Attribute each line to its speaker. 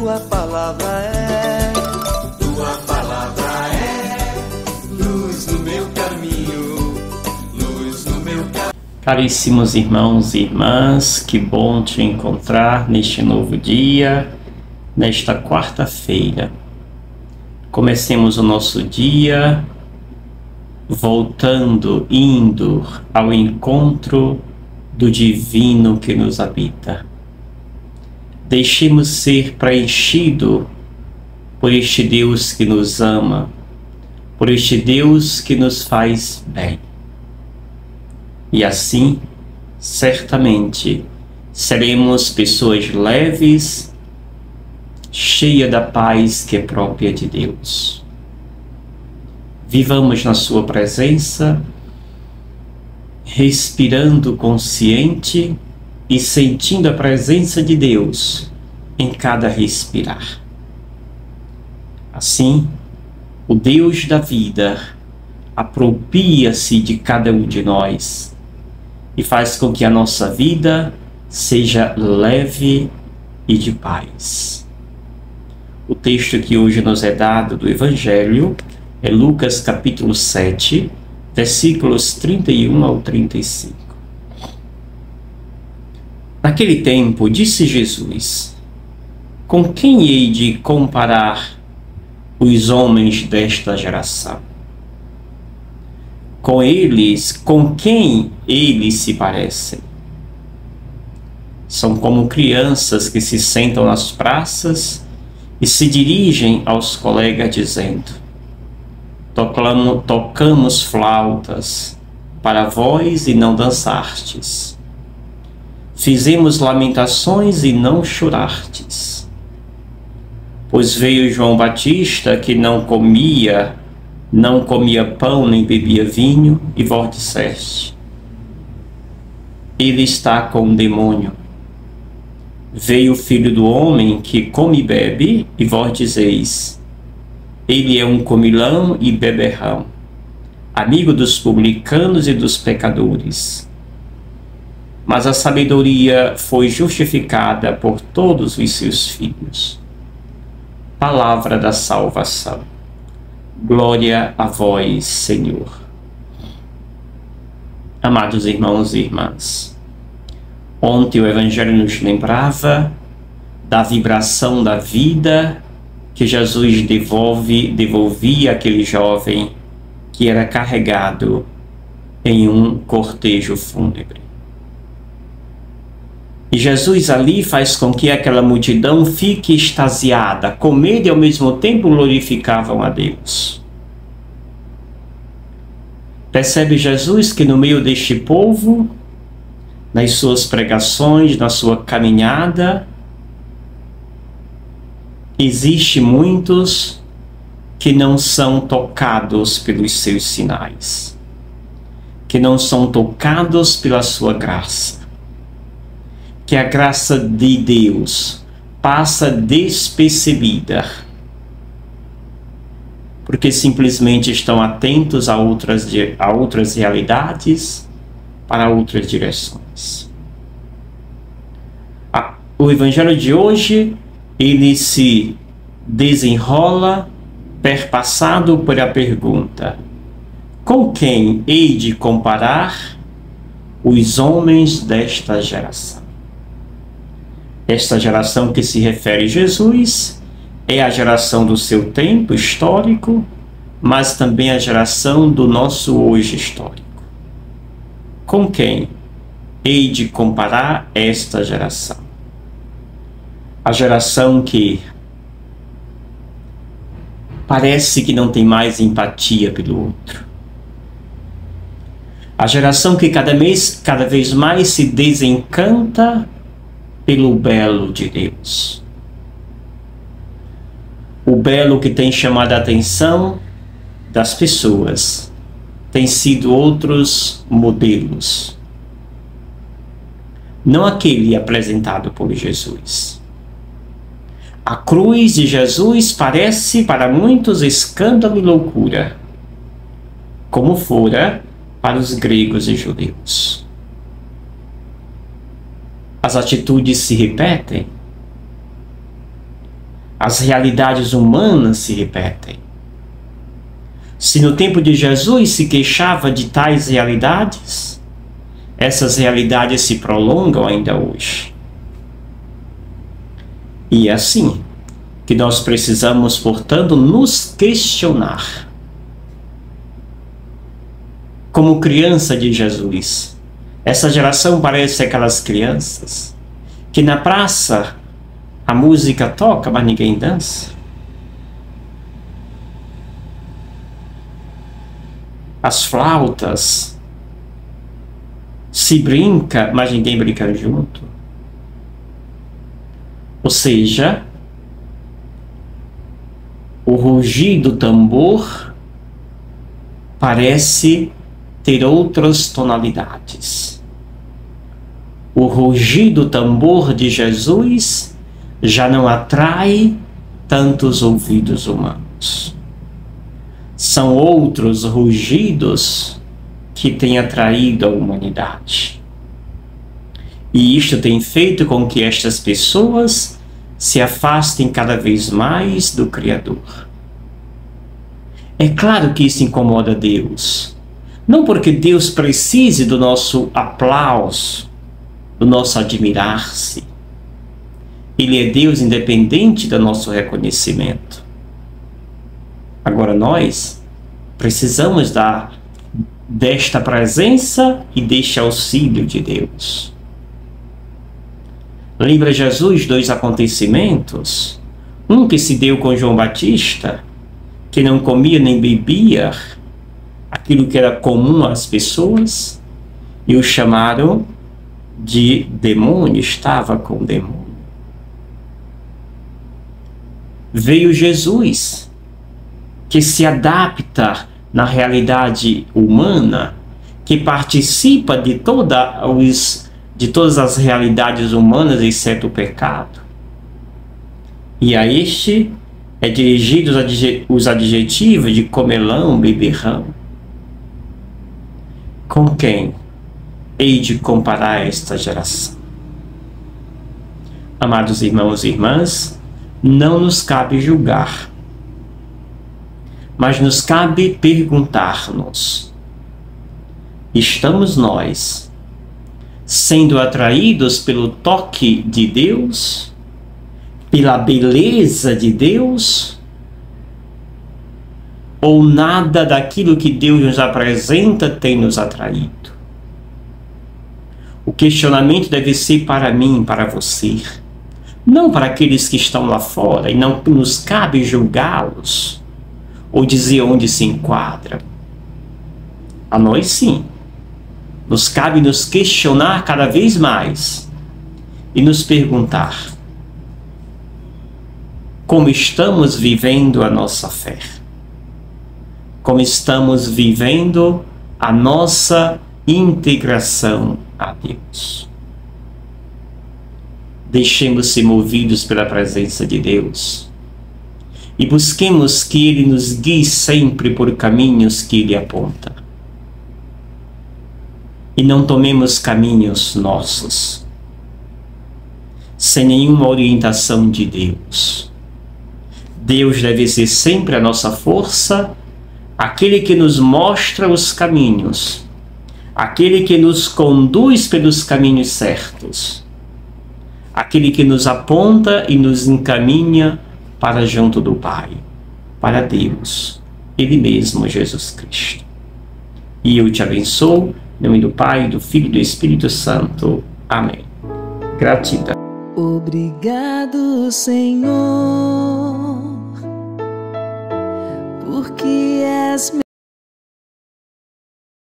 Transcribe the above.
Speaker 1: tua palavra é luz no meu caminho, luz no meu caminho.
Speaker 2: Caríssimos irmãos e irmãs, que bom te encontrar neste novo dia, nesta quarta-feira. Comecemos o nosso dia indo ao encontro do divino que nos habita. Deixemos ser preenchido por este Deus que nos ama, por este Deus que nos faz bem. E assim, certamente, seremos pessoas leves, cheias da paz que é própria de Deus. Vivamos na sua presença, respirando consciente e sentindo a presença de Deus em cada respirar. Assim, o Deus da vida apropria-se de cada um de nós e faz com que a nossa vida seja leve e de paz. O texto que hoje nos é dado do Evangelho é Lucas capítulo 7, versículos 31 ao 35. Naquele tempo, disse Jesus: com quem hei de comparar os homens desta geração? Com quem eles se parecem? São como crianças que se sentam nas praças e se dirigem aos colegas dizendo: tocamos flautas para vós e não dançastes. Fizemos lamentações e não chorastes. Pois veio João Batista, que não comia pão nem bebia vinho, e vós disseste: ele está com um demônio. Veio o Filho do Homem, que come e bebe, e vós dizeis: ele é um comilão e beberrão, amigo dos publicanos e dos pecadores. Mas a sabedoria foi justificada por todos os seus filhos. Palavra da salvação. Glória a vós, Senhor. Amados irmãos e irmãs, ontem o Evangelho nos lembrava da vibração da vida que Jesus devolvia àquele jovem que era carregado em um cortejo fúnebre. E Jesus ali faz com que aquela multidão fique extasiada, com medo e ao mesmo tempo glorificavam a Deus. Percebe Jesus que no meio deste povo, nas suas pregações, na sua caminhada, existe muitos que não são tocados pelos seus sinais, que não são tocados pela sua graça, que a graça de Deus passa despercebida, porque simplesmente estão atentos a outras realidades, para outras direções. O Evangelho de hoje, ele se desenrola perpassado por a pergunta: com quem hei de comparar os homens desta geração? Esta geração que se refere a Jesus é a geração do seu tempo histórico, mas também a geração do nosso hoje histórico. Com quem hei de comparar esta geração? A geração que parece que não tem mais empatia pelo outro. A geração que cada vez mais se desencanta pelo belo de Deus. O belo que tem chamado a atenção das pessoas tem sido outros modelos, não aquele apresentado por Jesus. A cruz de Jesus parece para muitos escândalo e loucura, como fora para os gregos e judeus. As atitudes se repetem. as realidades humanas se repetem. Se no tempo de Jesus se queixava de tais realidades, essas realidades se prolongam ainda hoje. E é assim que nós precisamos, portanto, nos questionar. Como criança de Jesus, essa geração parece aquelas crianças que na praça a música toca, mas ninguém dança. As flautas, se brinca, mas ninguém brinca junto. Ou seja, o rugir do tambor parece ter outras tonalidades. O rugir do tambor de Jesus já não atrai tantos ouvidos humanos. São outros rugidos que têm atraído a humanidade. E isto tem feito com que estas pessoas se afastem cada vez mais do Criador. É claro que isso incomoda Deus. Não porque Deus precise do nosso aplauso, do nosso admirar-se. Ele é Deus independente do nosso reconhecimento. Agora nós precisamos desta presença e deste auxílio de Deus. Lembra Jesus dois acontecimentos? Um que se deu com João Batista, que não comia nem bebia aquilo que era comum às pessoas, e o chamaram de demônio, estava com demônio. Veio Jesus, que se adapta na realidade humana, que participa de todas as realidades humanas, exceto o pecado. E a este é dirigido os adjetivos de comelão, beberrão. Com quem hei de comparar esta geração? Amados irmãos e irmãs, não nos cabe julgar, mas nos cabe perguntar-nos: estamos nós sendo atraídos pelo toque de Deus, pela beleza de Deus, ou nada daquilo que Deus nos apresenta tem nos atraído? O questionamento deve ser para mim, para você, não para aqueles que estão lá fora, e não nos cabe julgá-los ou dizer onde se enquadram. A nós sim, nos cabe nos questionar cada vez mais e nos perguntar: como estamos vivendo a nossa fé? Como estamos vivendo a nossa integração a Deus? Deixemos ser movidos pela presença de Deus e busquemos que Ele nos guie sempre por caminhos que Ele aponta. E não tomemos caminhos nossos, sem nenhuma orientação de Deus. Deus deve ser sempre a nossa força, aquele que nos mostra os caminhos, aquele que nos conduz pelos caminhos certos, aquele que nos aponta e nos encaminha para junto do Pai, para Deus, Ele mesmo, Jesus Cristo. E eu te abençoo, em nome do Pai, do Filho e do Espírito Santo. Amém. Gratidão.
Speaker 3: Obrigado, Senhor,